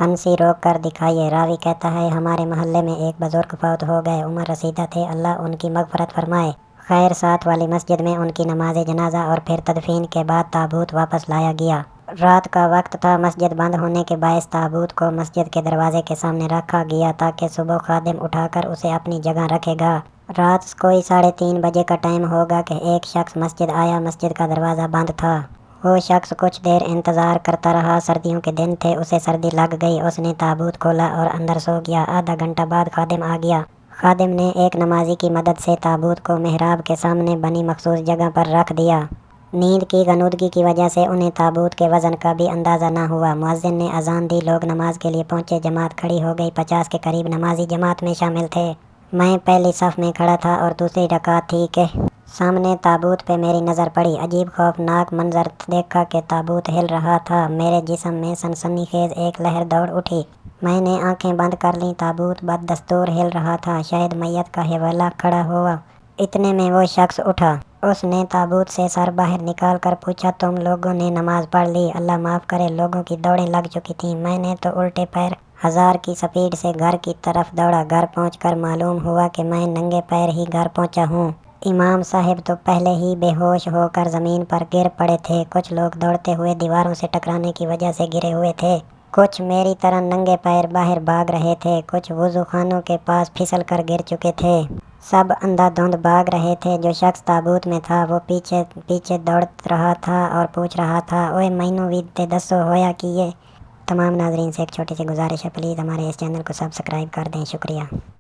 ہنسی روک کر دکھائیے۔ راوی کہتا ہے ہمارے محلے میں ایک بزرگ فوت ہو گئے، عمر رسیدہ تھے، اللہ ان کی مغفرت فرمائے۔ خیر ساتھ والی مسجد میں ان کی نماز جنازہ اور پھر تدفین کے بعد تابوت واپس لایا گیا۔ رات کا وقت تھا، مسجد بند ہونے کے باعث تابوت کو مسجد کے دروازے کے سامنے رکھا گیا تاکہ صبح خادم اٹھا کر اسے اپنی جگہ رکھے گا۔ رات کوئی 3:30 بجے کا ٹائم ہوگا کہ ایک شخص مسجد آیا، مسجد کا دروازہ بند تھا۔ وہ شخص کچھ دیر انتظار کرتا رہا، سردیوں کے دن تھے، اسے سردی لگ گئی، اس نے تابوت کھولا اور اندر سو گیا۔ آدھا گھنٹہ بعد خادم آ گیا۔ خادم نے ایک نمازی کی مدد سے تابوت کو محراب کے سامنے بنی مخصوص جگہ پر رکھ دیا۔ نیند کی غنودگی کی وجہ سے انہیں تابوت کے وزن کا بھی اندازہ نہ ہوا۔ مؤذن نے اذان دی، لوگ نماز کے لیے پہنچے، جماعت کھڑی ہو گئی، 50 کے قریب نمازی جماعت میں شامل تھے۔ میں پہلی صف میں کھڑا تھا اور دوسری رکعت تھی کہ سامنے تابوت پہ میری نظر پڑی۔ عجیب خوفناک منظر دیکھا کہ تابوت ہل رہا تھا، میرے جسم میں سنسنی خیز ایک لہر دوڑ اٹھی۔ میں نے آنکھیں بند کر لیں، تابوت بدستور ہل رہا تھا، شاید میت کا حوالہ کھڑا ہوا۔ اتنے میں وہ شخص اٹھا، اس نے تابوت سے سر باہر نکال کر پوچھا تم لوگوں نے نماز پڑھ لی؟ اللہ معاف کرے، لوگوں کی دوڑیں لگ چکی تھیں، میں نے تو الٹے پیر 1000 کی سپیڈ سے گھر کی طرف دوڑا۔ گھر پہنچ کر معلوم ہوا کہ میں ننگے پیر ہی گھر پہنچا ہوں۔ امام صاحب تو پہلے ہی بے ہوش ہو کر زمین پر گر پڑے تھے، کچھ لوگ دوڑتے ہوئے دیواروں سے ٹکرانے کی وجہ سے گرے ہوئے تھے، کچھ میری طرح ننگے پیر باہر بھاگ رہے تھے، کچھ وضو خانوں کے پاس پھسل کر گر چکے تھے، سب اندھا دھند بھاگ رہے تھے۔ جو شخص تابوت میں تھا وہ پیچھے پیچھے دوڑ رہا تھا اور پوچھ رہا تھا اوئے مینوں وی تے دسو ہویا کی یہ؟ تمام ناظرین سے ایک چھوٹی سی گزارش ہے، پلیز ہمارے اس چینل کو سبسکرائب کر دیں، شکریہ۔